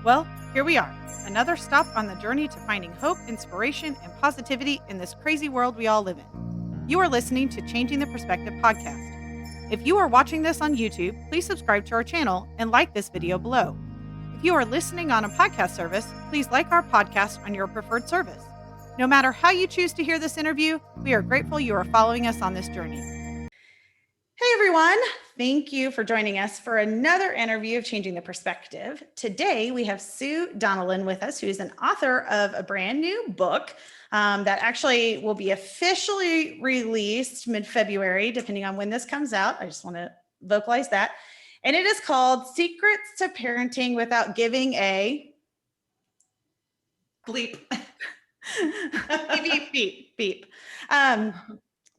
Well, here we are, another stop on the journey to finding hope, inspiration, and positivity in this crazy world we all live in. You are listening to Changing the Perspective podcast. If you are watching this on YouTube, please subscribe to our channel and like this video below. If you are listening on a podcast service, please like our podcast on your preferred service. No matter how you choose to hear this interview, we are grateful you are following us on this journey. Hey everyone, thank you for joining us for another interview of Changing the Perspective. Today we have Sue Donnellan with us, who is an author of a brand new book that actually will be officially released mid-February, depending on when this comes out. I just want to vocalize that. And it is called Secrets to Parenting Without Giving a Bleep. Beep, beep, beep, beep.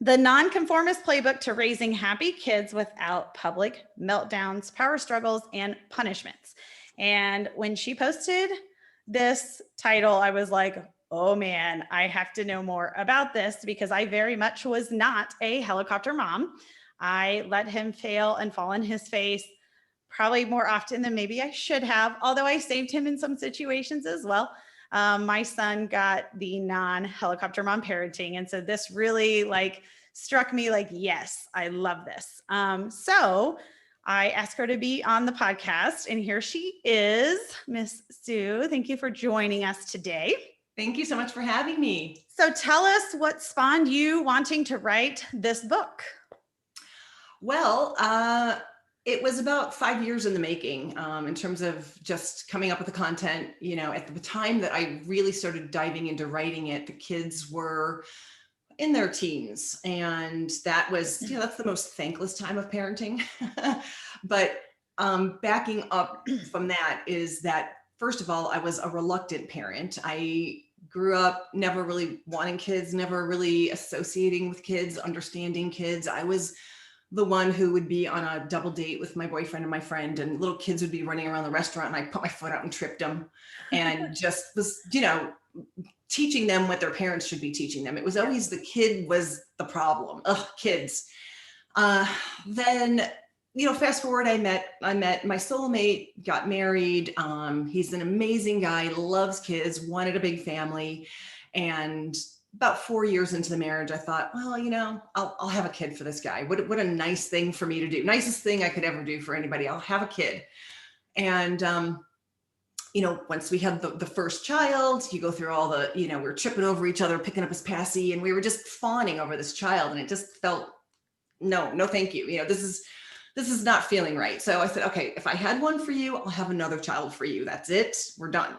The Nonconformist Playbook to Raising Happy Kids Without Public Meltdowns, Power Struggles, and Punishments. And when she posted this title, I was like, oh man, I have to know more about this because I very much was not a helicopter mom. I let him fail and fall on his face probably more often than maybe I should have, although I saved him in some situations as well. My son got the non-helicopter mom parenting. And so this really struck me like, yes, I love this. So I asked her to be on the podcast and here she is, Miss Sue. Thank you for joining us today. Thank you so much for having me. So tell us what spawned you wanting to write this book. Well, it was about 5 years in the making in terms of just coming up with the content. You know, at the time that I really started diving into writing it, the kids were in their teens. And that was, that's the most thankless time of parenting. But backing up from that is that, first of all, I was a reluctant parent. I grew up never really wanting kids, never really associating with kids, understanding kids. I was the one who would be on a double date with my boyfriend and my friend, and little kids would be running around the restaurant and I put my foot out and tripped them and just was, teaching them what their parents should be teaching them. It was always the kid was the problem. Ugh, kids. Then, fast forward, I met my soulmate, got married. He's an amazing guy, loves kids, wanted a big family. And about 4 years into the marriage, I thought, well, I'll have a kid for this guy. What a nice thing for me to do. Nicest thing I could ever do for anybody. I'll have a kid. And, once we had the first child, you go through all the, we were tripping over each other, picking up his passy, and we were just fawning over this child. And it just felt, no, thank you. This is not feeling right. So I said, okay, if I had one for you, I'll have another child for you. That's it. We're done.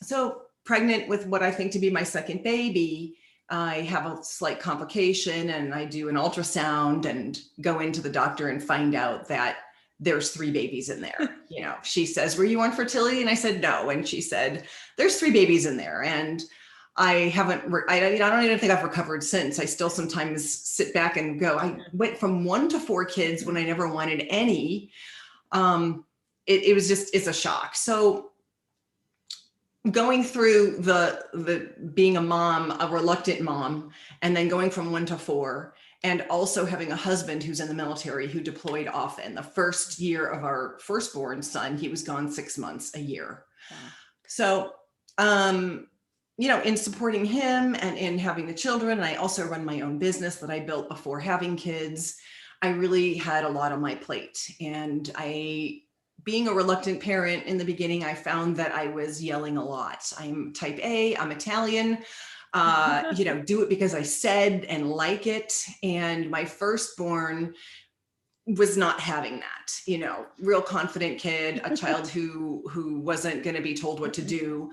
So pregnant with what I think to be my second baby, I have a slight complication and I do an ultrasound and go into the doctor and find out that there's 3 babies in there. She says, were you on fertility? And I said, no. And she said, there's 3 babies in there. And I don't even think I've recovered since. I still sometimes sit back and go, I went from 1 to 4 kids when I never wanted any. It's a shock. So going through the being a mom, a reluctant mom, and then going from 1 to 4, and also having a husband who's in the military who deployed often. The first year of our firstborn son, he was gone 6 months a year. Wow. So, in supporting him and in having the children, and I also run my own business that I built before having kids, I really had a lot on my plate. And being a reluctant parent in the beginning, I found that I was yelling a lot. I'm type A, I'm Italian, do it because I said and like it. And my firstborn was not having that, real confident kid, a child who wasn't going to be told what to do.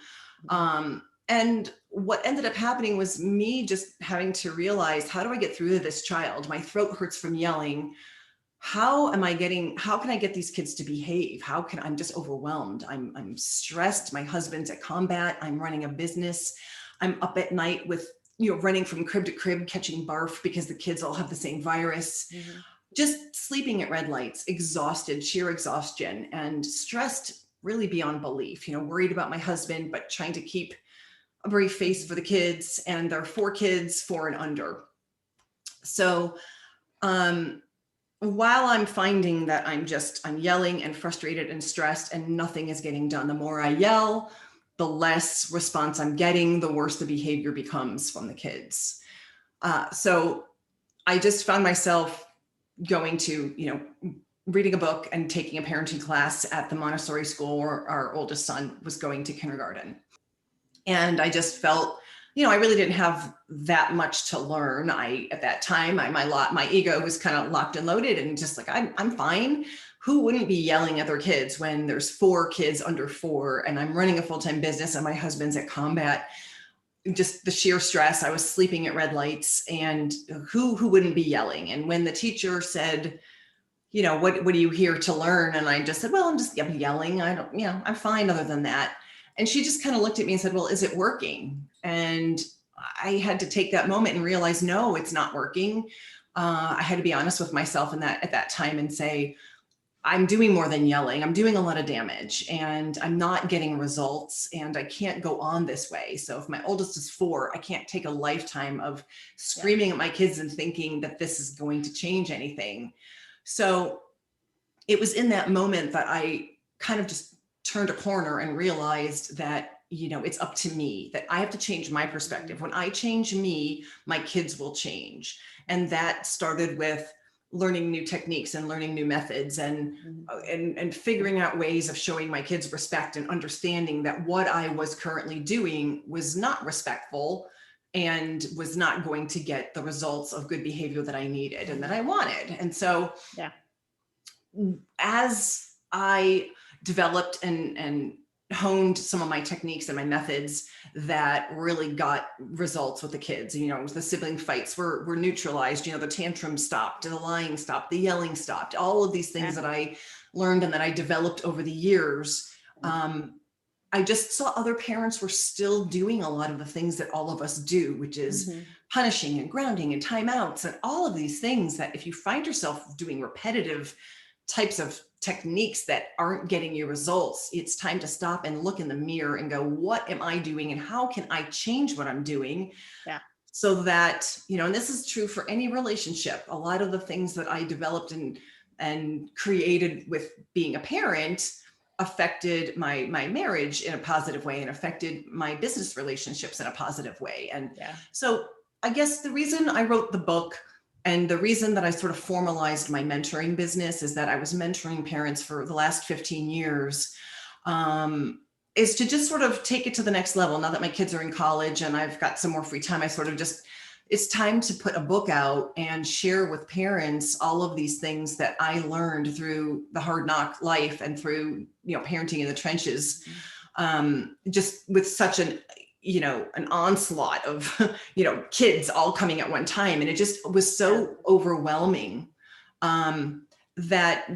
And what ended up happening was me just having to realize, how do I get through to this child? My throat hurts from yelling. How can I get these kids to behave? I'm just overwhelmed. I'm stressed. My husband's at combat. I'm running a business. I'm up at night with, running from crib to crib, catching barf because the kids all have the same virus. Mm-hmm. Just sleeping at red lights, exhausted, sheer exhaustion, and stressed really beyond belief, worried about my husband, but trying to keep a brave face for the kids. And there are 4 kids, 4 and under. So, while I'm finding that I'm yelling and frustrated and stressed and nothing is getting done, the more I yell, the less response I'm getting, the worse the behavior becomes from the kids. So I just found myself going to, reading a book and taking a parenting class at the Montessori school where our oldest son was going to kindergarten. And I just felt, I really didn't have that much to learn. At that time, my ego was kind of locked and loaded and just like, I'm fine. Who wouldn't be yelling at their kids when there's 4 kids under 4 and I'm running a full-time business and my husband's at combat? Just the sheer stress. I was sleeping at red lights, and who wouldn't be yelling? And when the teacher said, what are you here to learn? And I just said, well, I'm yelling. I don't, I'm fine other than that. And she just kind of looked at me and said, well, is it working? And I had to take that moment and realize, no, it's not working. I had to be honest with myself at that time and say, I'm doing more than yelling. I'm doing a lot of damage and I'm not getting results and I can't go on this way. So if my oldest is 4, I can't take a lifetime of screaming at my kids and thinking that this is going to change anything. So it was in that moment that I kind of just turned a corner and realized that, it's up to me, that I have to change my perspective. When I change me, my kids will change. And that started with learning new techniques and learning new methods and figuring out ways of showing my kids respect and understanding that what I was currently doing was not respectful and was not going to get the results of good behavior that I needed and that I wanted. And so as I developed and honed some of my techniques and my methods that really got results with the kids, the sibling fights were neutralized, the tantrums stopped, the lying stopped, the yelling stopped, all of these things that I learned and that I developed over the years. I just saw other parents were still doing a lot of the things that all of us do, which is punishing and grounding and timeouts and all of these things that if you find yourself doing repetitive types of techniques that aren't getting you results, it's time to stop and look in the mirror and go, what am I doing and how can I change what I'm doing? So that, and this is true for any relationship. A lot of the things that I developed and created with being a parent affected my marriage in a positive way and affected my business relationships in a positive way. And so I guess the reason I wrote the book and the reason that I sort of formalized my mentoring business is that I was mentoring parents for the last 15 years, is to just sort of take it to the next level. Now that my kids are in college and I've got some more free time, I sort of just, it's time to put a book out and share with parents all of these things that I learned through the hard knock life and through, parenting in the trenches, just with such an onslaught of, kids all coming at one time. And it just was so overwhelming that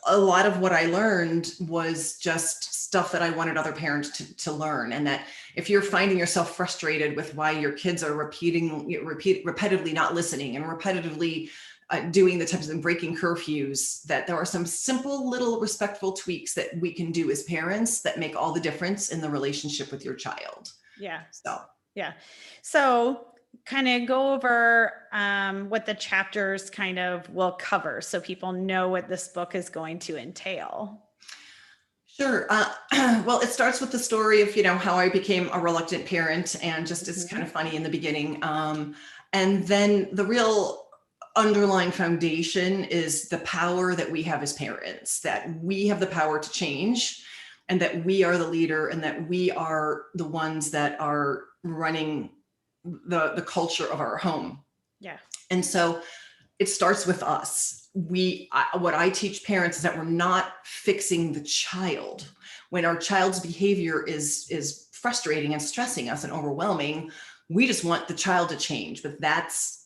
a lot of what I learned was just stuff that I wanted other parents to learn. And that if you're finding yourself frustrated with why your kids are repetitively not listening and repetitively doing the types of breaking curfews, that there are some simple little respectful tweaks that we can do as parents that make all the difference in the relationship with your child. So kind of go over what the chapters kind of will cover so people know what this book is going to entail. Sure. Well, it starts with the story of, how I became a reluctant parent, and just it's kind of funny in the beginning. And then the real underlying foundation is the power that we have as parents, that we have the power to change and that we are the leader and that we are the ones that are running the culture of our home. And so it starts with us. What I teach parents is that we're not fixing the child. When our child's behavior is frustrating and stressing us and overwhelming, we just want the child to change, but that's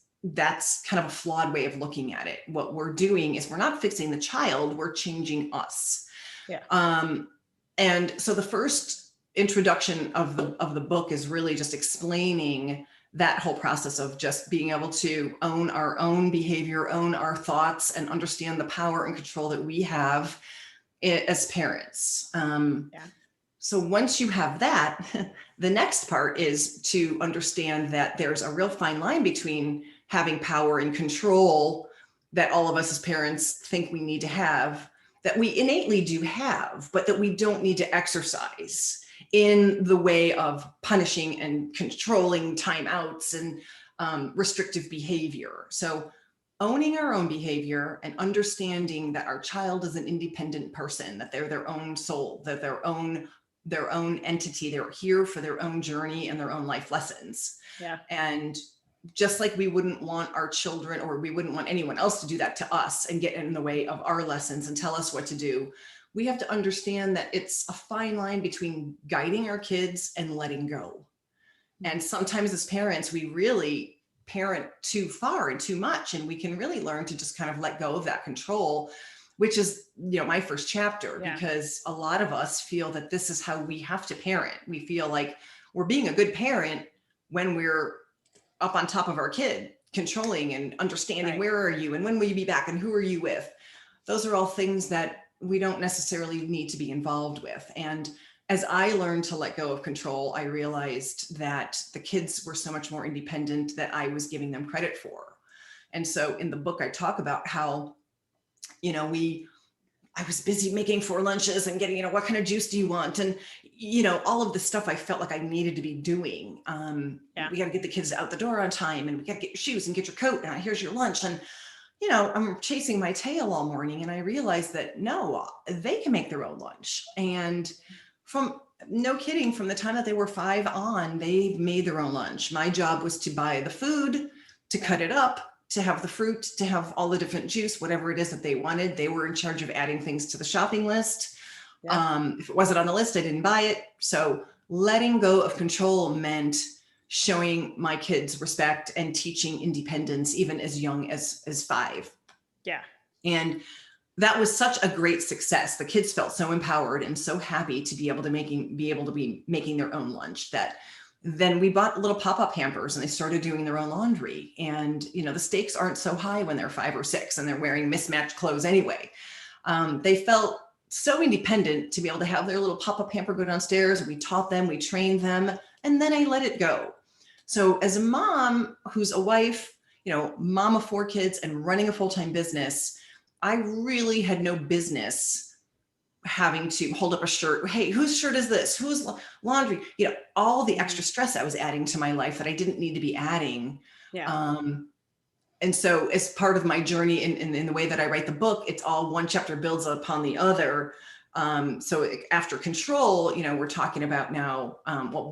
kind of a flawed way of looking at it. What we're doing is we're not fixing the child, we're changing us. And so the first introduction of the book is really just explaining that whole process of just being able to own our own behavior, own our thoughts, and understand the power and control that we have as parents. So once you have that, the next part is to understand that there's a real fine line between having power and control that all of us as parents think we need to have, that we innately do have, but that we don't need to exercise in the way of punishing and controlling timeouts and restrictive behavior. So owning our own behavior and understanding that our child is an independent person, that they're their own soul, that their own entity, they're here for their own journey and their own life lessons. Yeah. And just like we wouldn't want our children, or we wouldn't want anyone else to do that to us and get in the way of our lessons and tell us what to do, we have to understand that it's a fine line between guiding our kids and letting go. And sometimes as parents, we really parent too far and too much, and we can really learn to just kind of let go of that control, which is, my first chapter, because a lot of us feel that this is how we have to parent. We feel like we're being a good parent when we're up on top of our kid, controlling and understanding where are you and when will you be back and who are you with? Those are all things that we don't necessarily need to be involved with. And as I learned to let go of control, I realized that the kids were so much more independent that I was giving them credit for. And so in the book, I talk about how, I was busy making 4 lunches and getting, what kind of juice do you want? And, all of the stuff I felt like I needed to be doing. We got to get the kids out the door on time, and we got to get your shoes and get your coat. And here's your lunch. And, I'm chasing my tail all morning. And I realized that no, they can make their own lunch. And from no kidding, from the time that they were 5 on, they made their own lunch. My job was to buy the food, to cut it up, to have the fruit, to have all the different juice, whatever it is that they wanted. They were in charge of adding things to the shopping list. If it wasn't on the list, I didn't buy it. So letting go of control meant showing my kids respect and teaching independence, even as young as 5. Yeah. And that was such a great success. The kids felt so empowered and so happy to be able to be making their own lunch, that then we bought little pop-up hampers and they started doing their own laundry. And, the stakes aren't so high when they're 5 or 6 and they're wearing mismatched clothes anyway. They felt so independent to be able to have their little pop-up hamper go downstairs. We taught them, we trained them, and then I let it go. So as a mom who's a wife, mom of 4 kids and running a full-time business, I really had no business having to hold up a shirt. Hey, whose shirt is this? Whose laundry? All the extra stress I was adding to my life that I didn't need to be adding. Yeah. And so as part of my journey in the way that I write the book, it's all one chapter builds upon the other. So after control, we're talking about now,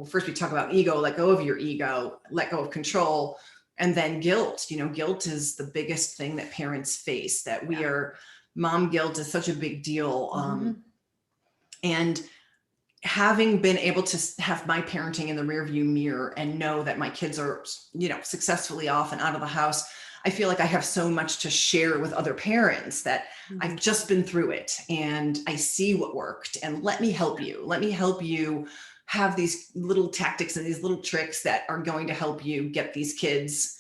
first we talk about ego, let go of your ego, let go of control, and then guilt. Guilt is the biggest thing that parents face, that we are, mom guilt is such a big deal. And having been able to have my parenting in the rearview mirror and know that my kids are, successfully off and out of the house, I feel like I have so much to share with other parents, that I've just been through it and I see what worked, and let me help you. Let me help you have these little tactics and these little tricks that are going to help you get these kids,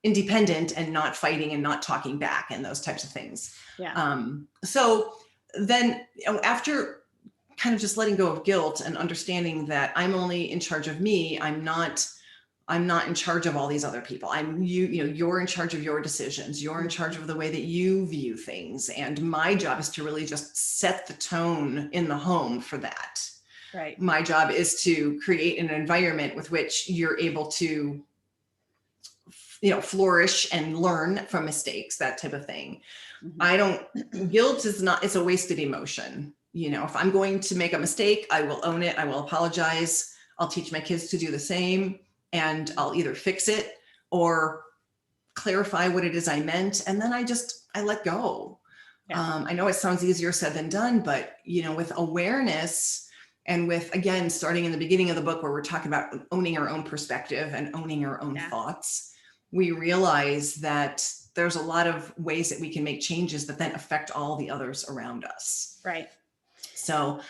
independent and not fighting and not talking back and those types of things. Yeah. So then after kind of just letting go of guilt and understanding that I'm only in charge of me, I'm not in charge of all these other people. You're in charge of your decisions. You're in charge of the way that you view things. And my job is to really just set the tone in the home for that. Right. My job is to create an environment with which you're able to, flourish and learn from mistakes, that type of thing. Guilt it's a wasted emotion. If I'm going to make a mistake, I will own it. I will apologize. I'll teach my kids to do the same. And I'll either fix it or clarify what it is I meant. And then I let go. I know it sounds easier said than done, but, with awareness and with, again, starting in the beginning of the book where we're talking about owning our own perspective and owning our own thoughts, we realize that there's a lot of ways that we can make changes that then affect all the others around us. Right. So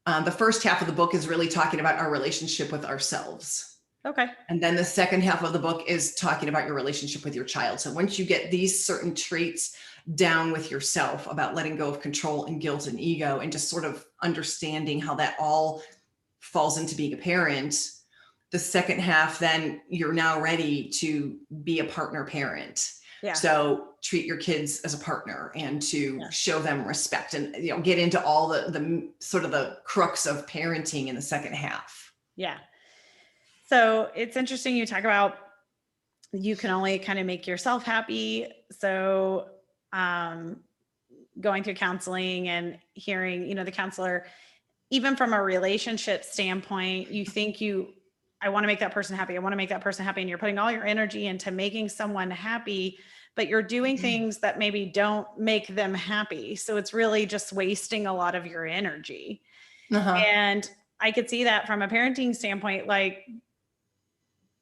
the first half of the book is really talking about our relationship with ourselves. Okay. And then the second half of the book is talking about your relationship with your child. So once you get these certain traits down with yourself about letting go of control and guilt and ego, and just sort of understanding how that all falls into being a parent, the second half, then you're now ready to be a partner parent. Yeah. So treat your kids as a partner and to Yeah. show them respect and, get into all the sort of the crux of parenting in the second half. Yeah. So it's interesting you talk about you can only kind of make yourself happy. So going through counseling and hearing, the counselor, even from a relationship standpoint, you think I want to make that person happy. I want to make that person happy. And you're putting all your energy into making someone happy, but you're doing things that maybe don't make them happy. So it's really just wasting a lot of your energy. Uh-huh. And I could see that from a parenting standpoint. Like,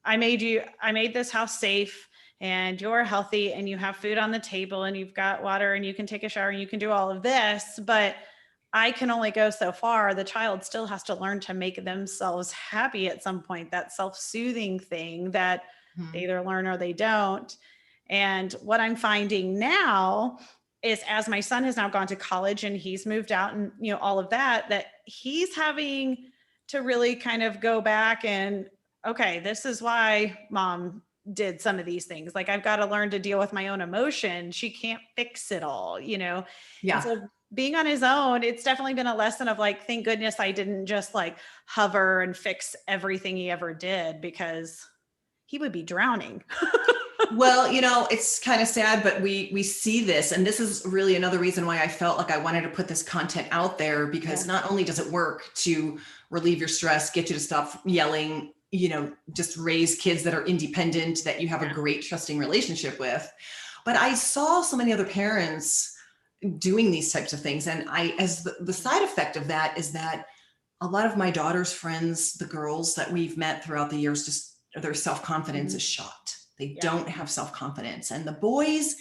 I made this house safe and you're healthy and you have food on the table and you've got water and you can take a shower and you can do all of this, but I can only go so far. The child still has to learn to make themselves happy at some point, that self-soothing thing that they either learn or they don't. And what I'm finding now is, as my son has now gone to college and he's moved out and, all of that, that he's having to really kind of go back and, okay, this is why mom did some of these things. Like, I've got to learn to deal with my own emotion. She can't fix it all, And Yeah. so being on his own, it's definitely been a lesson of like, thank goodness I didn't just like hover and fix everything he ever did, because he would be drowning. Well, it's kind of sad, but we see this, and this is really another reason why I felt like I wanted to put this content out there, because not only does it work to relieve your stress, get you to stop yelling, just raise kids that are independent, that you have a great trusting relationship with, but I saw so many other parents doing these types of things. And as the side effect of that is that a lot of my daughter's friends, the girls that we've met throughout the years, just their self-confidence is shot. They don't have self-confidence. And the boys,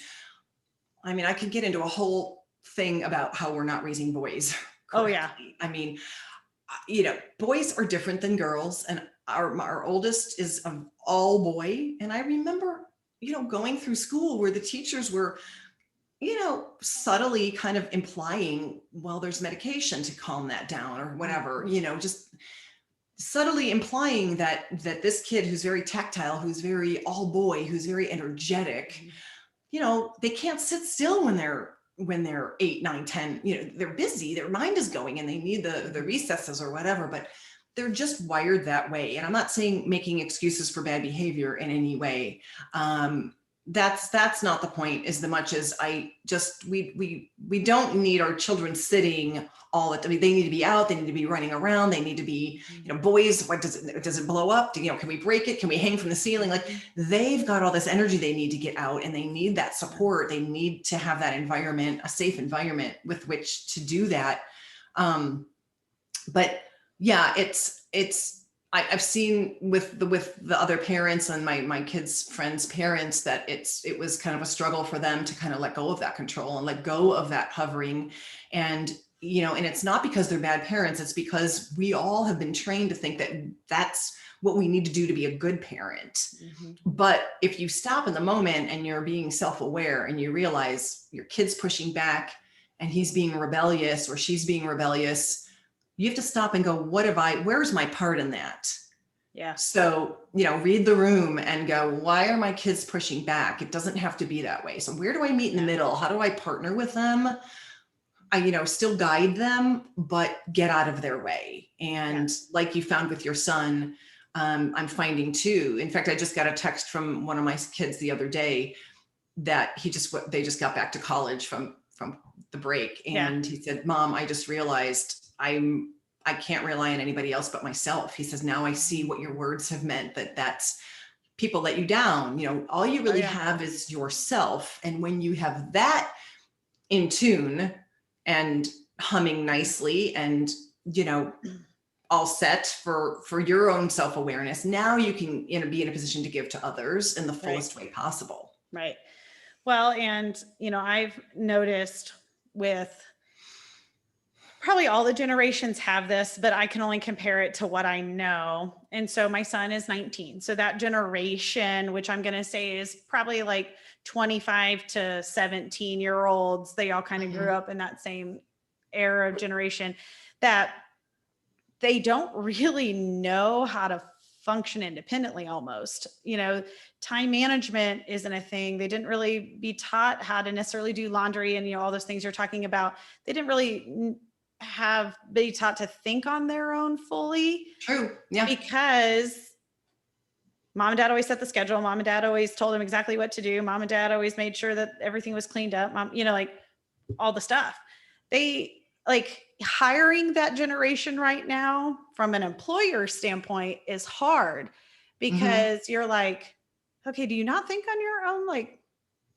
I mean, I could get into a whole thing about how we're not raising boys correctly. Oh yeah. I mean, boys are different than girls. And our oldest is an all boy. And I remember, going through school where the teachers were, subtly kind of implying, well, there's medication to calm that down or whatever, just subtly implying that this kid who's very tactile, who's very all boy, who's very energetic, they can't sit still when they're 8, 9, 10, they're busy, their mind is going and they need the recesses or whatever, but they're just wired that way. And I'm not saying making excuses for bad behavior in any way. That's not the point, as much as we don't need our children sitting all the time. I mean, they need to be out, they need to be running around, they need to be, boys, what does it blow up? Can we break it? Can we hang from the ceiling? Like, they've got all this energy they need to get out, and they need that support. They need to have that environment, a safe environment with which to do that. But yeah, I've seen with the other parents and my kids' friends' parents that it was kind of a struggle for them to kind of let go of that control and let go of that hovering. And, and it's not because they're bad parents. It's because we all have been trained to think that that's what we need to do to be a good parent. Mm-hmm. But if you stop in the moment and you're being self-aware and you realize your kid's pushing back and he's being rebellious or she's being rebellious, you have to stop and go, where's my part in that? Yeah. So, read the room and go, why are my kids pushing back? It doesn't have to be that way. So where do I meet in the middle? How do I partner with them? I, still guide them, but get out of their way. And like you found with your son, I'm finding too. In fact, I just got a text from one of my kids the other day that they just got back to college from the break. And he said, Mom, I just realized I can't rely on anybody else but myself. He says, now I see what your words have meant, that's people let you down. All you really have is yourself. And when you have that in tune and humming nicely and, all set for your own self-awareness, now you can be in a position to give to others in the fullest way possible. Right. Well, and, I've noticed with probably all the generations have this, but I can only compare it to what I know. And so my son is 19. So that generation, which I'm going to say is probably like 25 to 17-year-olds, they all kind of grew up in that same era of generation, that they don't really know how to function independently almost. Time management isn't a thing. They didn't really be taught how to necessarily do laundry and, all those things you're talking about. They didn't really be taught to think on their own fully. True. Yeah. Because mom and dad always set the schedule. Mom and dad always told them exactly what to do. Mom and dad always made sure that everything was cleaned up. Mom, like all the stuff. They hiring that generation right now from an employer standpoint is hard because you're like, okay, do you not think on your own? Like,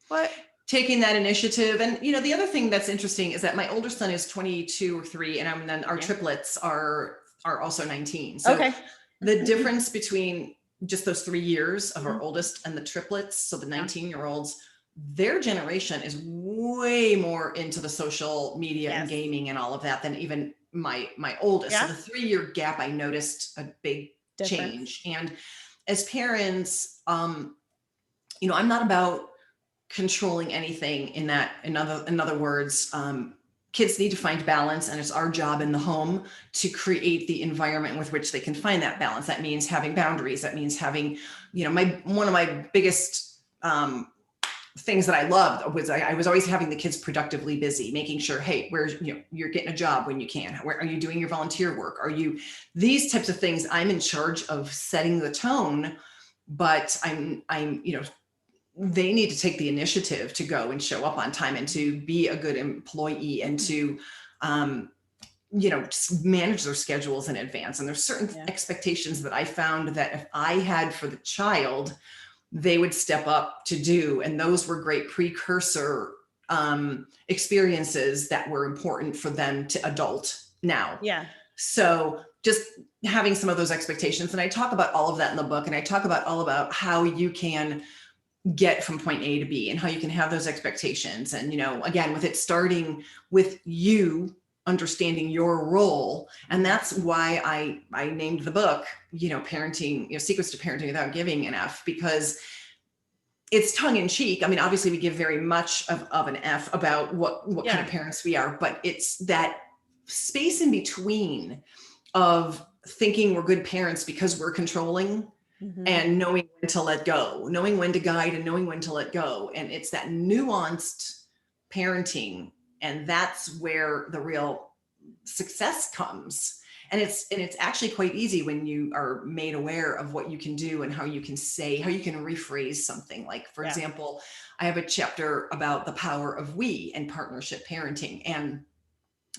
what? Taking that initiative. And, the other thing that's interesting is that my older son is 22 or 3, and then our triplets are also 19. So the difference between just those 3 years of our oldest and the triplets, so the 19-year-olds, their generation is way more into the social media and gaming and all of that than even my oldest. So the 3-year gap, I noticed a big change. And as parents, I'm not about controlling anything in that. In other words, kids need to find balance, and it's our job in the home to create the environment with which they can find that balance. That means having boundaries. That means having, one of my biggest things that I loved was I was always having the kids productively busy, making sure, hey, where's, you're getting a job when you can. Where are you doing your volunteer work? Are you, these types of things? I'm in charge of setting the tone, but I'm, they need to take the initiative to go and show up on time and to be a good employee and to, just manage their schedules in advance. And there's certain expectations that I found that if I had for the child, they would step up to do. And those were great precursor experiences that were important for them to adult now. Yeah. So just having some of those expectations. And I talk about all of that in the book. And I talk about all about how you can get from point A to B and how you can have those expectations. And, again, with it starting with you understanding your role. And that's why I named the book, parenting, secrets to parenting without giving an F, because it's tongue in cheek. I mean, obviously we give very much of an F about what kind of parents we are, but it's that space in between of thinking we're good parents because we're controlling and knowing when to let go, knowing when to guide and knowing when to let go. And it's that nuanced parenting. And that's where the real success comes. And it's actually quite easy when you are made aware of what you can do and how you can say, how you can rephrase something. Like, for example, I have a chapter about the power of we and partnership parenting. And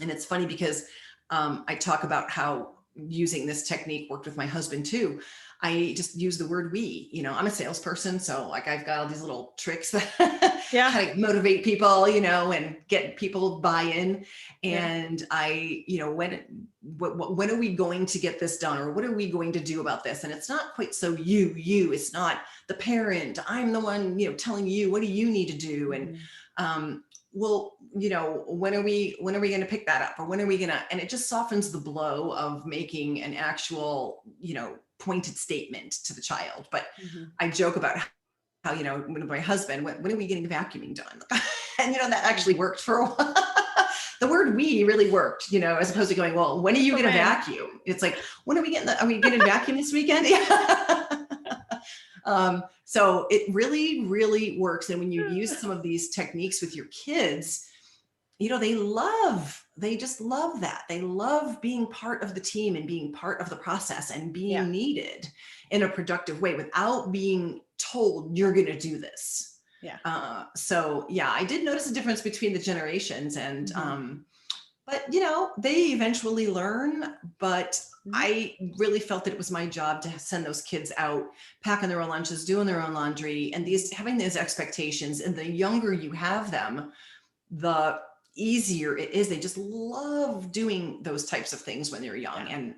it's funny because I talk about how using this technique worked with my husband too. I just use the word we, I'm a salesperson. So I've got all these little tricks that kind of motivate people, and get people buy-in. And when are we going to get this done? Or what are we going to do about this? And it's not quite so you, it's not the parent. I'm the one, telling you, what do you need to do? And, well, when are we going to pick that up? Or when are we going to, and it just softens the blow of making an actual, pointed statement to the child. But I joke about how, with my husband, when are we getting vacuuming done? And, that actually worked for a while. The word we really worked, as opposed to going, well, when are you going to vacuum? It's like, when are we getting a vacuum this weekend? So it really, really works. And when you use some of these techniques with your kids, they just love that. They love being part of the team and being part of the process and being needed in a productive way without being told you're going to do this. I did notice a difference between the generations and, but they eventually learn, but I really felt that it was my job to send those kids out, packing their own lunches, doing their own laundry, and having these expectations. And the younger you have them, the easier it is. They just love doing those types of things when they're young. And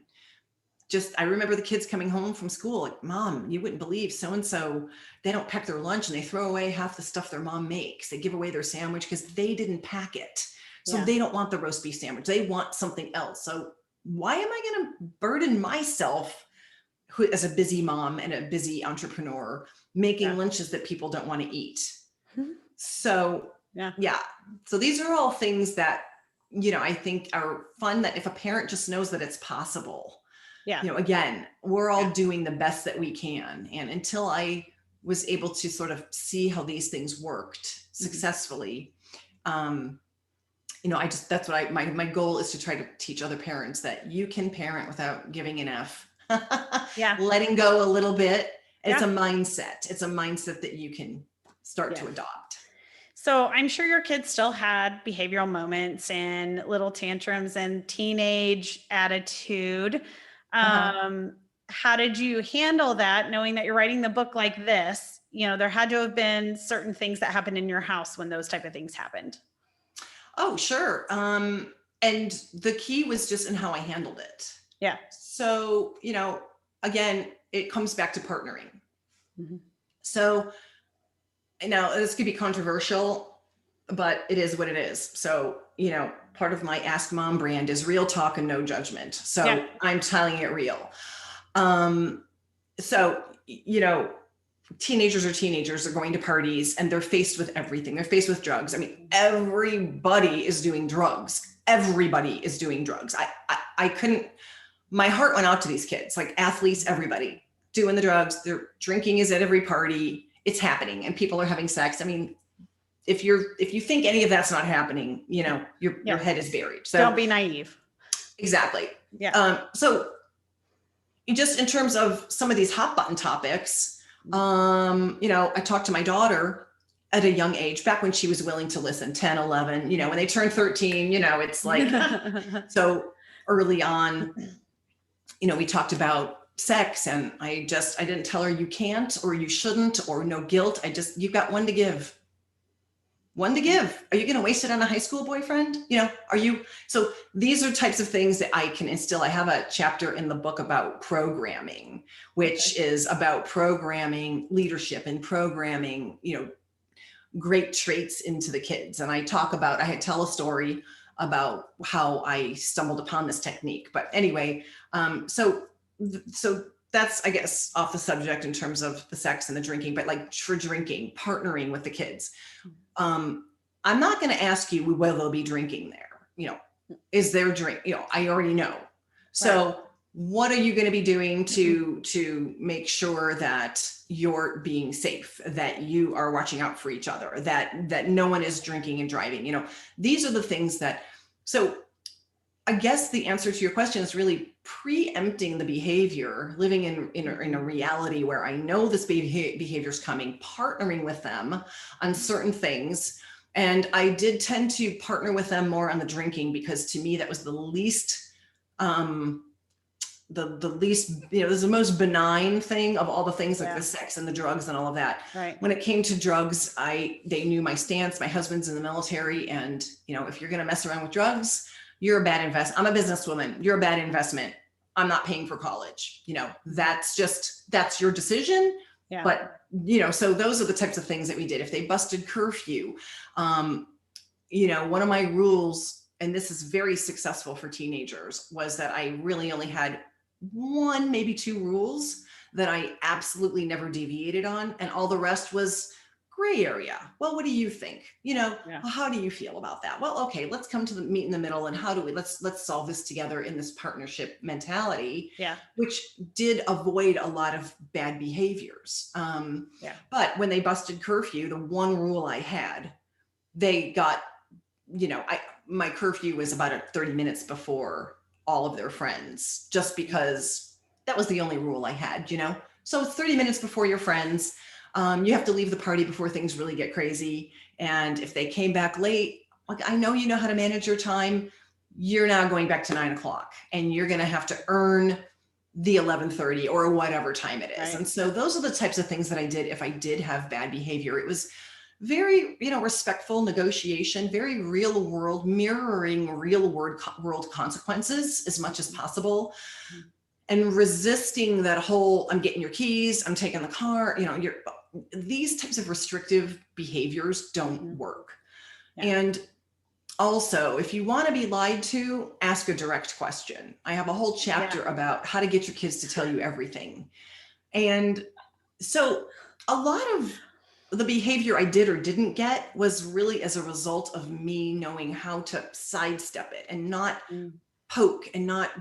I remember the kids coming home from school, like, Mom, you wouldn't believe so-and-so, they don't pack their lunch and they throw away half the stuff their mom makes. They give away their sandwich because they didn't pack it. So they don't want the roast beef sandwich. They want something else. So why am I going to burden myself as a busy mom and a busy entrepreneur making lunches that people don't want to eat? So so these are all things that, I think are fun, that if a parent just knows that it's possible, Yeah. Again, we're all doing the best that we can. And until I was able to sort of see how these things worked successfully, that's what my goal is, to try to teach other parents that you can parent without giving an F. Yeah. Letting go a little bit. It's Yeah. a mindset. It's a mindset that you can start to adopt. So I'm sure your kids still had behavioral moments and little tantrums and teenage attitude. How did you handle that, knowing that you're writing the book like this? There had to have been certain things that happened in your house when those type of things happened. Oh, sure. And the key was just in how I handled it. Yeah. So, again, it comes back to partnering. So now this could be controversial, but it is what it is. So, part of my Ask Mom brand is real talk and no judgment. So I'm telling it real. So, teenagers are going to parties and they're faced with everything. They're faced with drugs. I mean, everybody is doing drugs. Everybody is doing drugs. I couldn't, my heart went out to these kids, like athletes, everybody doing the drugs. Their drinking is at every party. It's happening and people are having sex. I mean, if you think any of that's not happening, your head is buried. So don't be naive. Exactly. Yeah. So just in terms of some of these hot button topics, I talked to my daughter at a young age, back when she was willing to listen, 10, 11, when they turn 13, it's like, so early on, we talked about sex, and I didn't tell her you can't, or you shouldn't, or no guilt. You've got one to give. Are you going to waste it on a high school boyfriend? So these are types of things that I can instill. I have a chapter in the book about programming, which is about programming leadership and programming, great traits into the kids. And I tell a story about how I stumbled upon this technique. But anyway, so that's, I guess, off the subject in terms of the sex and the drinking, but like for drinking, partnering with the kids. I'm not going to ask you, will they be drinking there? Is there drink? I already know. So what are you going to be doing to make sure that you're being safe, that you are watching out for each other, that no one is drinking and driving? These are the things so I guess the answer to your question is really preempting the behavior, living in a reality where I know this behavior is coming, partnering with them on certain things. And I did tend to partner with them more on the drinking, because to me, that was the least, this is the most benign thing of all the things, like the sex and the drugs and all of that. Right. When it came to drugs, they knew my stance. My husband's in the military, and if you're going to mess around with drugs, you're a bad investment. I'm a businesswoman. You're a bad investment. I'm not paying for college. That's your decision. Yeah. But, so those are the types of things that we did. If they busted curfew, one of my rules, and this is very successful for teenagers, was that I really only had one, maybe two rules that I absolutely never deviated on. And all the rest was gray area. Well, what do you think? How do you feel about that? Well, okay, let's come to the meet in the middle, and how do we, let's solve this together in this partnership mentality, which did avoid a lot of bad behaviors. But when they busted curfew, the one rule I had, they got, my curfew was about 30 minutes before all of their friends, just because that was the only rule I had, So it's 30 minutes before your friends. You have to leave the party before things really get crazy. And if they came back late, like, I know you know how to manage your time. You're now going back to 9 o'clock, and you're going to have to earn the 11:30 or whatever time it is. Right. And so those are the types of things that I did if I did have bad behavior. It was very, respectful negotiation, very real world, mirroring real world consequences as much as possible. And resisting that whole, I'm getting your keys, I'm taking the car, these types of restrictive behaviors don't work. Yeah. And also, if you want to be lied to, ask a direct question. I have a whole chapter about how to get your kids to tell you everything. And so a lot of the behavior I did or didn't get was really as a result of me knowing how to sidestep it and not poke and not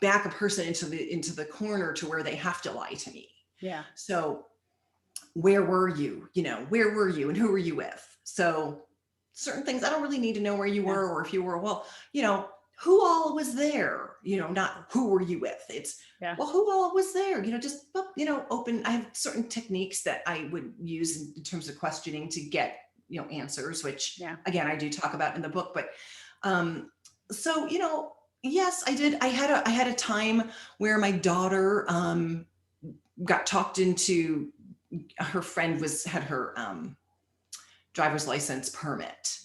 back a person into the corner to where they have to lie to me. Yeah. So where were you? Where were you and who were you with? So certain things I don't really need to know where you were, or if you were, well, who all was there, not who were you with? It's, well, who all was there? Just, open. I have certain techniques that I would use in terms of questioning to get, answers, which again, I do talk about in the book, but, so, yes, I did. I had a time where my daughter, got talked into, her friend had her, driver's license permit,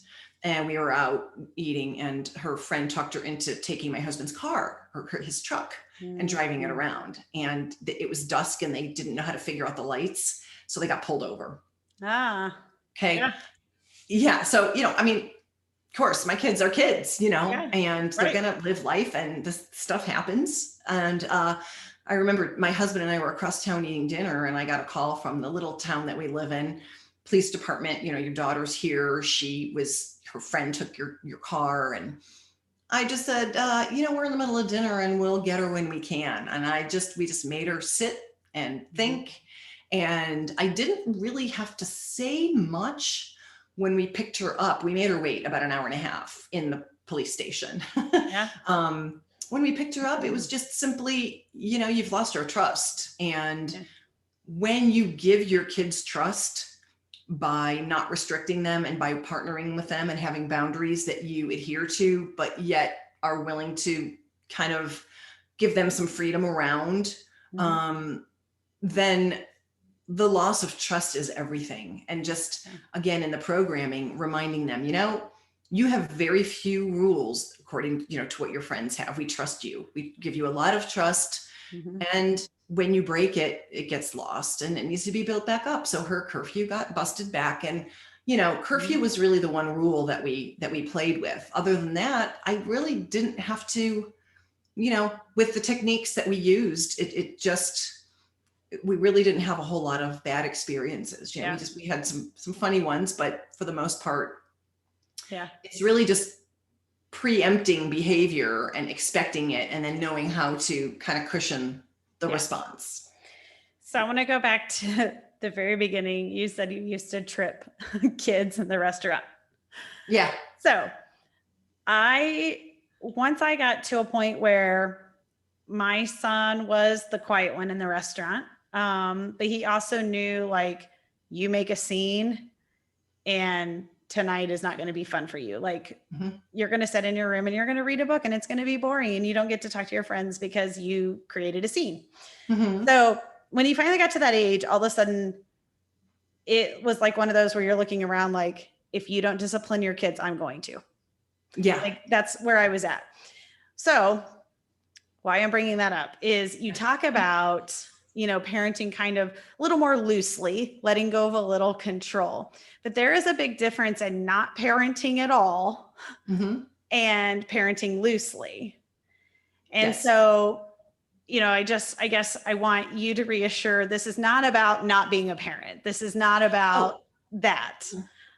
and we were out eating, and her friend talked her into taking my husband's car, or his truck, and driving it around. And it was dusk and they didn't know how to figure out the lights. So they got pulled over. Okay. Yeah. So, of course, my kids are kids, and they're going to live life, and this stuff happens. And, I remember my husband and I were across town eating dinner, and I got a call from the little town that we live in, police department, your daughter's here. Her friend took your car. And I just said, we're in the middle of dinner and we'll get her when we can. And we just made her sit and think. And I didn't really have to say much when we picked her up. We made her wait about an hour and a half in the police station. When we picked her up, it was just simply, you've lost her trust. And when you give your kids trust by not restricting them and by partnering with them and having boundaries that you adhere to, but yet are willing to kind of give them some freedom around, then the loss of trust is everything. And just, again, in the programming, reminding them, you have very few rules according, to what your friends have. We trust you. We give you a lot of trust. And when you break it, it gets lost and it needs to be built back up. So her curfew got busted back. And, curfew was really the one rule that we played with. Other than that, I really didn't have to, with the techniques that we used, we really didn't have a whole lot of bad experiences. We had some funny ones, but for the most part, it's really just preempting behavior and expecting it, and then knowing how to kind of cushion the response. So I want to go back to the very beginning. You said you used to trip kids in the restaurant. Yeah. So once I got to a point where my son was the quiet one in the restaurant, but he also knew, like, you make a scene and tonight is not going to be fun for you. Like, you're going to sit in your room and you're going to read a book and it's going to be boring and you don't get to talk to your friends because you created a scene. So when he finally got to that age, all of a sudden it was like one of those where you're looking around like, if you don't discipline your kids, I'm going to. Yeah. Like, that's where I was at. So why I'm bringing that up is you talk about, parenting kind of a little more loosely, letting go of a little control. But there is a big difference in not parenting at all and parenting loosely. And so, I guess I want you to reassure, this is not about not being a parent. This is not about that.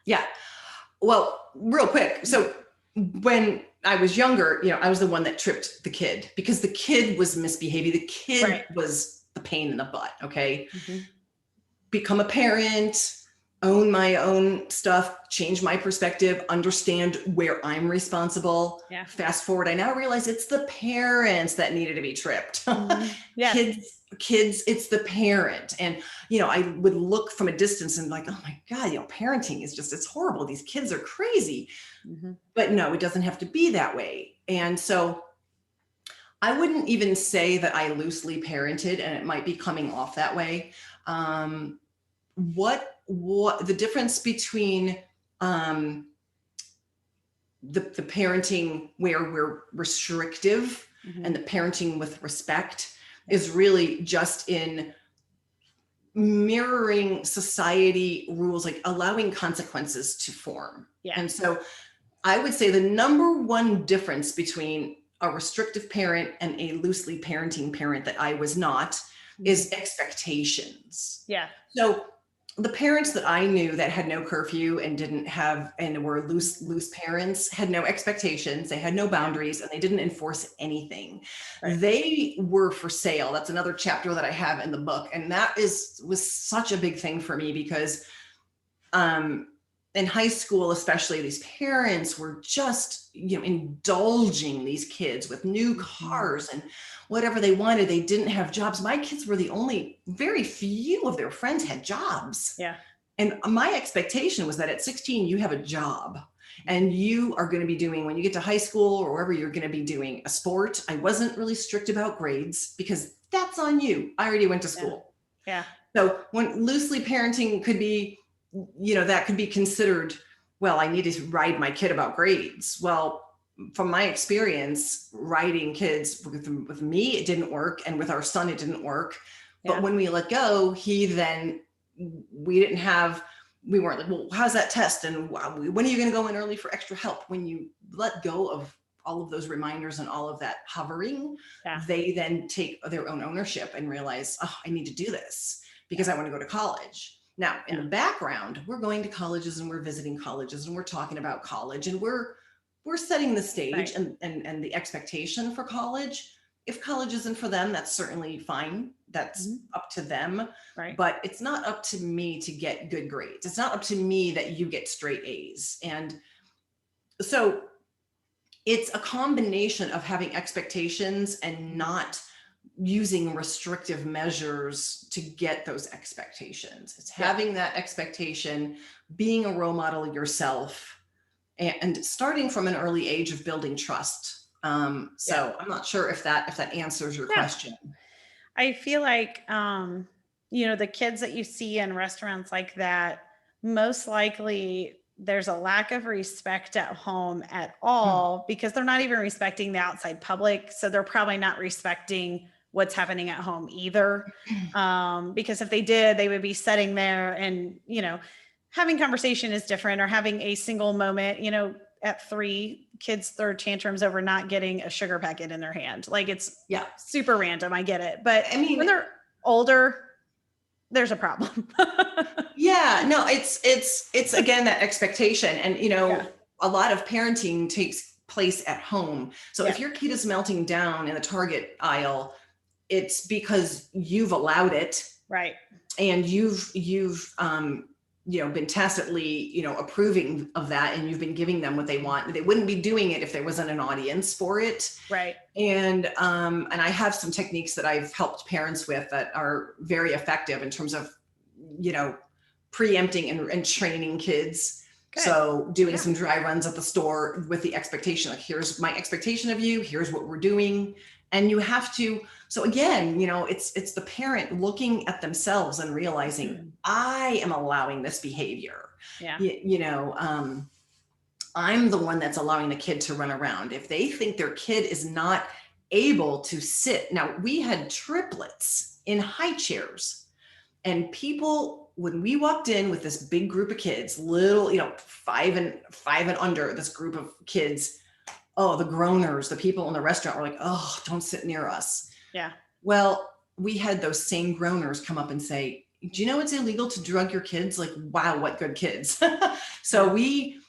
Yeah. Well, real quick. So when I was younger, I was the one that tripped the kid because the kid was misbehaving. The kid was the pain in the butt. Okay. Become a parent, own my own stuff, change my perspective, understand where I'm responsible. Fast forward, I now realize it's the parents that needed to be tripped. Kids, it's the parent. And, I would look from a distance and like, oh my God, parenting is just, it's horrible. These kids are crazy. But no, it doesn't have to be that way. And so I wouldn't even say that I loosely parented, and it might be coming off that way. What the difference between the parenting where we're restrictive and the parenting with respect is really just in mirroring society rules, like allowing consequences to form. And so I would say the number one difference between a restrictive parent and a loosely parenting parent that I was not is expectations. So the parents that I knew that had no curfew and didn't have, and were loose parents, had no expectations, they had no boundaries, and they didn't enforce anything. Right. They were for sale. That's another chapter that I have in the book. And that was such a big thing for me because in high school, especially, these parents were just, indulging these kids with new cars and whatever they wanted. They didn't have jobs. My kids were very few of their friends had jobs. Yeah. And my expectation was that at 16, you have a job and you are going to be doing, when you get to high school or wherever, you're going to be doing a sport. I wasn't really strict about grades because that's on you. I already went to school. Yeah. So when loosely parenting could be, that could be considered, well, I need to ride my kid about grades. Well, from my experience, riding kids with me, it didn't work. And with our son, it didn't work. Yeah. But when we let go, we weren't like, well, how's that test? And when are you going to go in early for extra help? When you let go of all of those reminders and all of that hovering, they then take their own ownership and realize, oh, I need to do this because I want to go to college. Now, in the background, we're going to colleges and we're visiting colleges and we're talking about college and we're setting the stage and the expectation for college. If college isn't for them, that's certainly fine. That's up to them. Right. But it's not up to me to get good grades. It's not up to me that you get straight A's. And so it's a combination of having expectations and not using restrictive measures to get those expectations. It's having that expectation, being a role model yourself, and starting from an early age of building trust. So I'm not sure if that answers your question. I feel like, the kids that you see in restaurants like that, most likely there's a lack of respect at home at all because they're not even respecting the outside public. So they're probably not respecting what's happening at home either. Because if they did, they would be sitting there and, having conversation is different, or having a single moment, at 3, kids throw tantrums over not getting a sugar packet in their hand. Like it's super random. I get it. But I mean, when they're older, there's a problem. No, it's again, that expectation. And, a lot of parenting takes place at home. So if your kid is melting down in the Target aisle, it's because you've allowed it. Right. And you've been tacitly, approving of that, and you've been giving them what they want. They wouldn't be doing it if there wasn't an audience for it. Right. And I have some techniques that I've helped parents with that are very effective in terms of, preempting and training kids. Good. So doing some dry runs at the store with the expectation, like, here's my expectation of you, here's what we're doing. And you have to, so again, it's the parent looking at themselves and realizing, I am allowing this behavior. Yeah. I'm the one that's allowing the kid to run around. If they think their kid is not able to sit. Now, we had triplets in high chairs, and people, when we walked in with this big group of kids, little, 5 and under, this group of kids, the groaners, the people in the restaurant were like, oh, don't sit near us. Yeah. Well, we had those same groaners come up and say, do you know it's illegal to drug your kids? Like, wow, what good kids. So we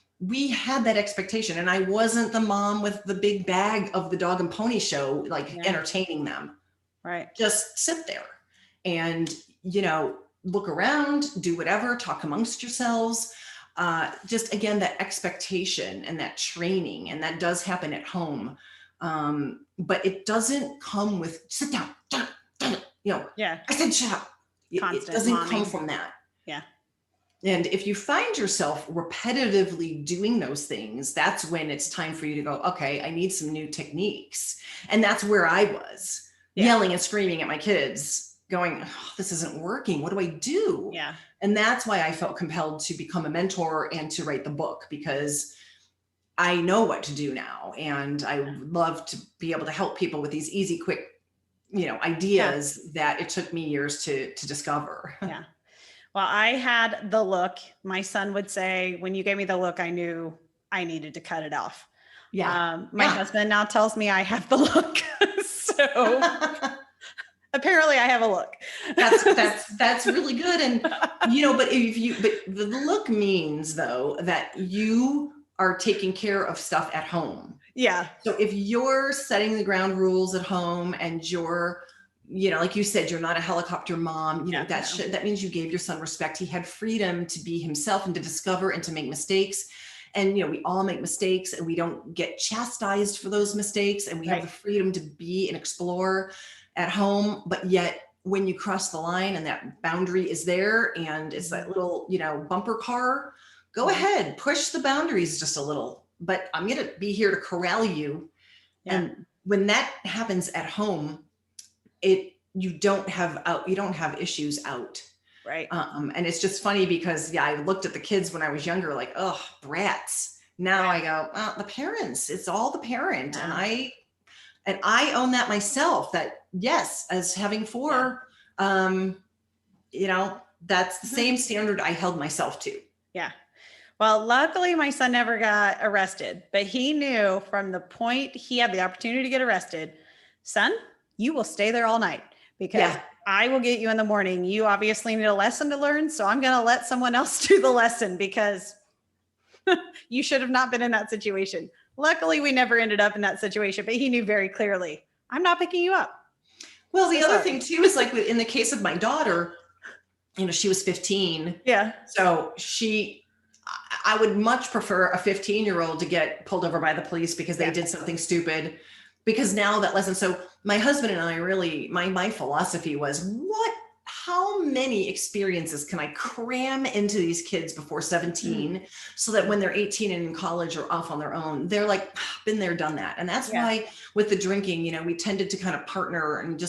had that expectation, and I wasn't the mom with the big bag of the dog and pony show, entertaining them. Right. Just sit there and, look around, do whatever, talk amongst yourselves. Just again, that expectation and that training, and that does happen at home. But it doesn't come with sit down, I said, shut up. It doesn't come from that. Yeah. And if you find yourself repetitively doing those things, that's when it's time for you to go, okay, I need some new techniques. And that's where I was yelling and screaming at my kids, going, oh, this isn't working. What do I do? Yeah. And that's why I felt compelled to become a mentor and to write the book, because I know what to do now. And I would love to be able to help people with these easy, quick, ideas that it took me years to discover. Yeah. Well, I had the look. My son would say, when you gave me the look, I knew I needed to cut it off. Yeah. My husband now tells me I have the look. So apparently I have a look. That's really good. And, but the look means though, that you are taking care of stuff at home. Yeah. So if you're setting the ground rules at home and you're, like you said, you're not a helicopter mom, that means you gave your son respect. He had freedom to be himself and to discover and to make mistakes. And, we all make mistakes and we don't get chastised for those mistakes. And we have the freedom to be and explore at home. But yet when you cross the line and that boundary is there and it's that little, bumper car, go ahead, push the boundaries just a little, but I'm going to be here to corral you. Yeah. And when that happens at home, you don't have issues out. Right. And it's just funny because I looked at the kids when I was younger, like, oh, brats. Now I go, the parents, it's all the parent. Yeah. And I own that myself, that yes, as having 4, that's the same standard I held myself to. Yeah. Well, luckily my son never got arrested, but he knew from the point he had the opportunity to get arrested, son, you will stay there all night because I will get you in the morning. You obviously need a lesson to learn. So I'm going to let someone else do the lesson because you should have not been in that situation. Luckily, we never ended up in that situation, but he knew very clearly, I'm not picking you up. Well, the other thing too is like in the case of my daughter, she was 15. Yeah. So I would much prefer a 15-year-old to get pulled over by the police because they did something stupid. Because now that lesson, so my husband and I really, my philosophy was, how many experiences can I cram into these kids before 17 so that when they're 18 and in college or off on their own, they're like, been there, done that. And that's why with the drinking, we tended to kind of partner and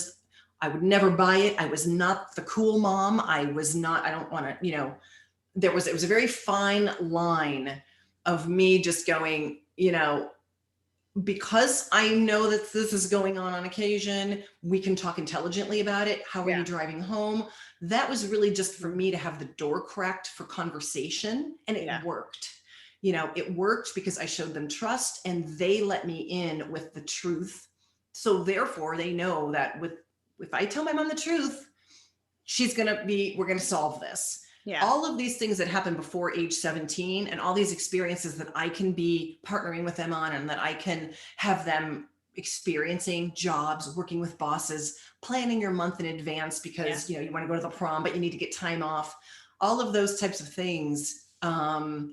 I would never buy it. I was not the cool mom. I don't want to, it was a very fine line of me just going, because I know that this is going on occasion, we can talk intelligently about it. How are you driving home? That was really just for me to have the door cracked for conversation. And it worked. It worked because I showed them trust and they let me in with the truth. So therefore they know that if I tell my mom the truth, we're going to solve this. Yeah. All of these things that happen before age 17 and all these experiences that I can be partnering with them on and that I can have them experiencing jobs, working with bosses, planning your month in advance because, you want to go to the prom, but you need to get time off. All of those types of things are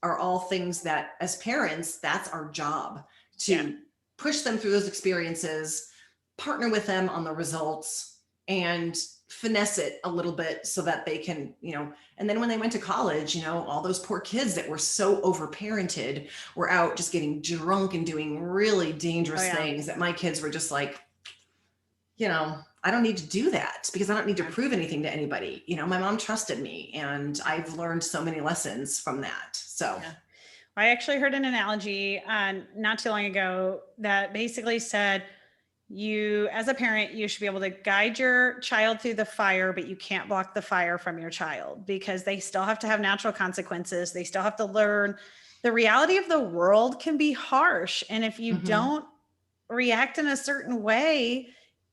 all things that as parents, that's our job to push them through those experiences, partner with them on the results and finesse it a little bit so that they can, and then when they went to college, all those poor kids that were so overparented were out just getting drunk and doing really dangerous things that my kids were just like, I don't need to do that because I don't need to prove anything to anybody. My mom trusted me and I've learned so many lessons from that. So I actually heard an analogy not too long ago that basically said, as a parent, you should be able to guide your child through the fire, but you can't block the fire from your child because they still have to have natural consequences. They still have to learn. The reality of the world can be harsh. And if you don't react in a certain way,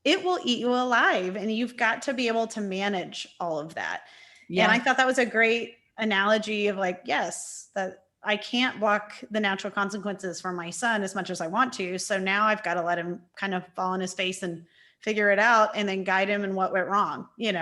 it will eat you alive. And you've got to be able to manage all of that. Yeah. And I thought that was a great analogy of like, yes, that I can't block the natural consequences for my son as much as I want to. So now I've got to let him kind of fall on his face and figure it out and then guide him in what went wrong, So,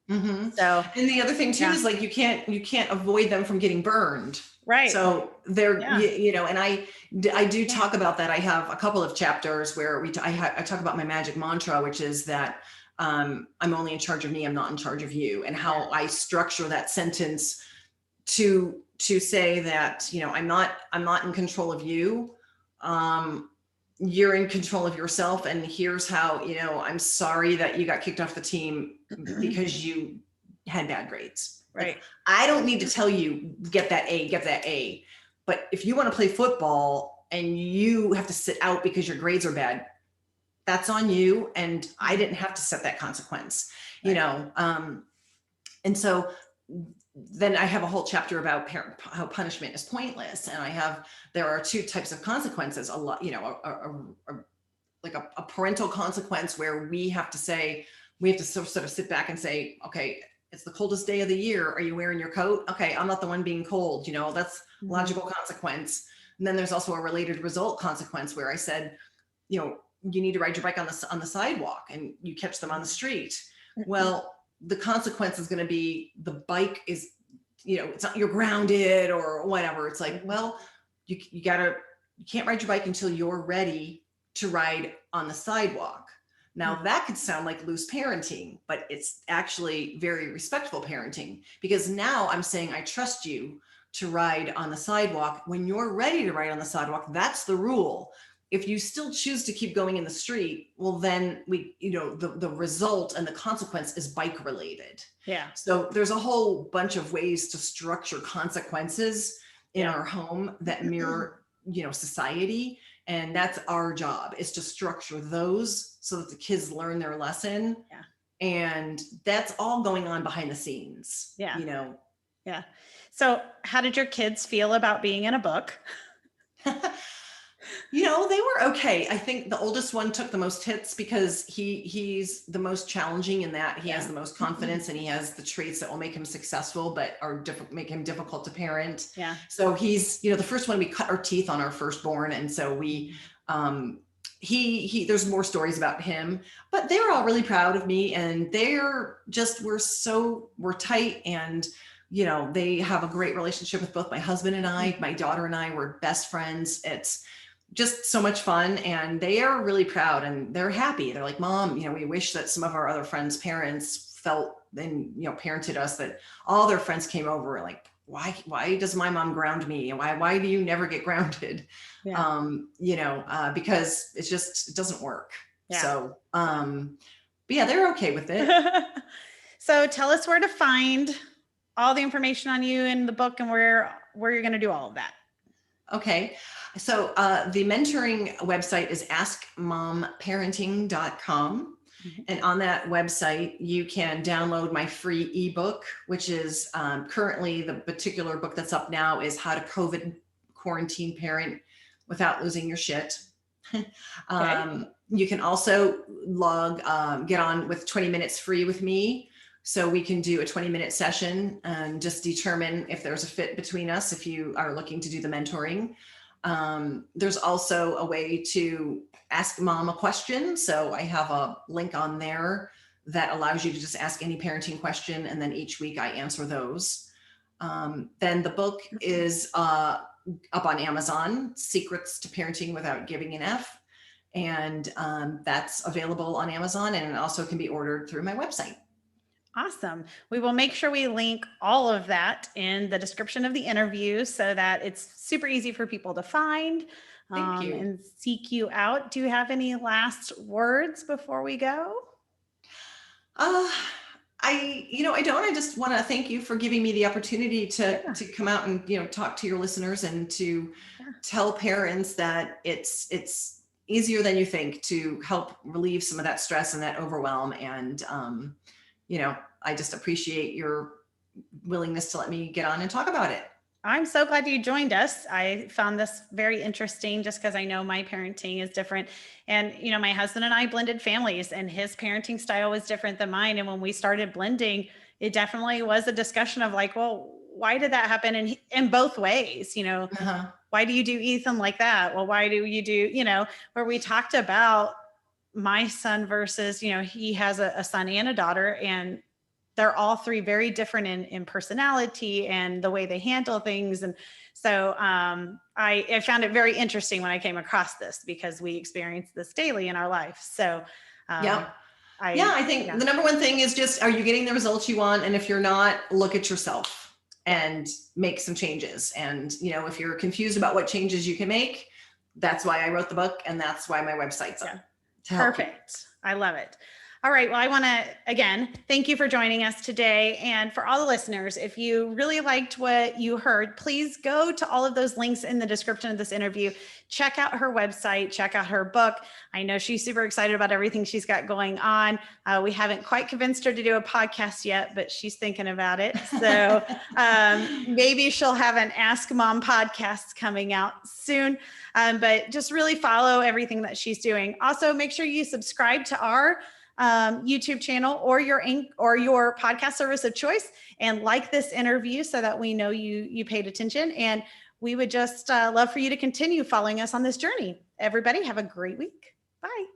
and the other thing too is like, you can't avoid them from getting burned. Right. So they're, and I do talk about that. I have a couple of chapters where I talk about my magic mantra, which is that I'm only in charge of me. I'm not in charge of you, and how I structure that sentence to say that, I'm not in control of you. You're in control of yourself. And here's how, I'm sorry that you got kicked off the team because you had bad grades. Right. Like, I don't need to tell you, get that A. But if you want to play football and you have to sit out because your grades are bad, that's on you. And I didn't have to set that consequence, and so then I have a whole chapter about how punishment is pointless. And there are 2 types of consequences. A lot, like a parental consequence where we have to say, we have to sort of sit back and say, okay, it's the coldest day of the year. Are you wearing your coat? Okay, I'm not the one being cold. That's logical consequence. And then there's also a related result consequence where I said, you need to ride your bike on the sidewalk, and you catch them on the street. Well, the consequence is going to be the bike is, it's not, you're grounded or whatever. It's like, well, you can't ride your bike until you're ready to ride on the sidewalk. Now that could sound like loose parenting, but it's actually very respectful parenting, because now I'm saying, I trust you to ride on the sidewalk. When you're ready to ride on the sidewalk, that's the rule. If you still choose to keep going in the street, well, then the result and the consequence is bike related. Yeah. So there's a whole bunch of ways to structure consequences in our home that mirror, society. And that's our job, is to structure those so that the kids learn their lesson. Yeah. And that's all going on behind the scenes. Yeah. Yeah. So how did your kids feel about being in a book? They were okay. I think the oldest one took the most hits because he's the most challenging in that he has the most confidence and he has the traits that will make him successful, but make him difficult to parent. Yeah. So he's, the first one, we cut our teeth on our firstborn. And so we, there's more stories about him, but they were all really proud of me, and we're tight, and they have a great relationship with both my husband and I. My daughter and I were best friends. It's just so much fun, and they are really proud and they're happy. They're like, Mom, we wish that some of our other friends' parents felt and, parented us, that all their friends came over like, why does my mom ground me? And why do you never get grounded? Yeah. Because it doesn't work. Yeah. So, but yeah, they're okay with it. So tell us where to find all the information on you in the book and where you're going to do all of that. Okay. So the mentoring website is askmomparenting.com. Mm-hmm. And on that website, you can download my free ebook, which is currently the particular book that's up now is How to COVID Quarantine Parent Without Losing Your Shit. Okay. You can also get on with 20 minutes free with me. So we can do a 20-minute session and just determine if there's a fit between us if you are looking to do the mentoring. There's also a way to ask mom a question. So I have a link on there that allows you to just ask any parenting question, and then each week I answer those. Then the book is up on Amazon, Secrets to Parenting Without Giving an F. And that's available on Amazon, and it also can be ordered through my website. Awesome. We will make sure we link all of that in the description of the interview so that it's super easy for people to find and seek you out. Do you have any last words before we go? I don't. I just want to thank you for giving me the opportunity to come out and, talk to your listeners and to tell parents that it's easier than you think to help relieve some of that stress and that overwhelm. And, I just appreciate your willingness to let me get on and talk about it. I'm so glad you joined us. I found this very interesting just because I know my parenting is different. And, my husband and I blended families, and his parenting style was different than mine. And when we started blending, it definitely was a discussion of like, well, why did that happen? And in both ways, why do you do Ethan like that? Well, why do you do, where we talked about my son versus, he has a son and a daughter, and they're all three very different in personality and the way they handle things. And so I found it very interesting when I came across this, because we experience this daily in our life. So I think the number one thing is just, are you getting the results you want? And if you're not, look at yourself and make some changes. And, if you're confused about what changes you can make, that's why I wrote the book, and that's why my website's up. Perfect. I love it. All right. Well, I want to, again, thank you for joining us today. And for all the listeners, if you really liked what you heard, please go to all of those links in the description of this interview. Check out her website, check out her book. I know she's super excited about everything she's got going on. We haven't quite convinced her to do a podcast yet, but she's thinking about it. So maybe she'll have an Ask Mom podcast coming out soon. But just really follow everything that she's doing. Also, make sure you subscribe to our YouTube channel or your podcast service of choice, and like this interview so that we know you paid attention. And we would just love for you to continue following us on this journey. Everybody have a great week. Bye.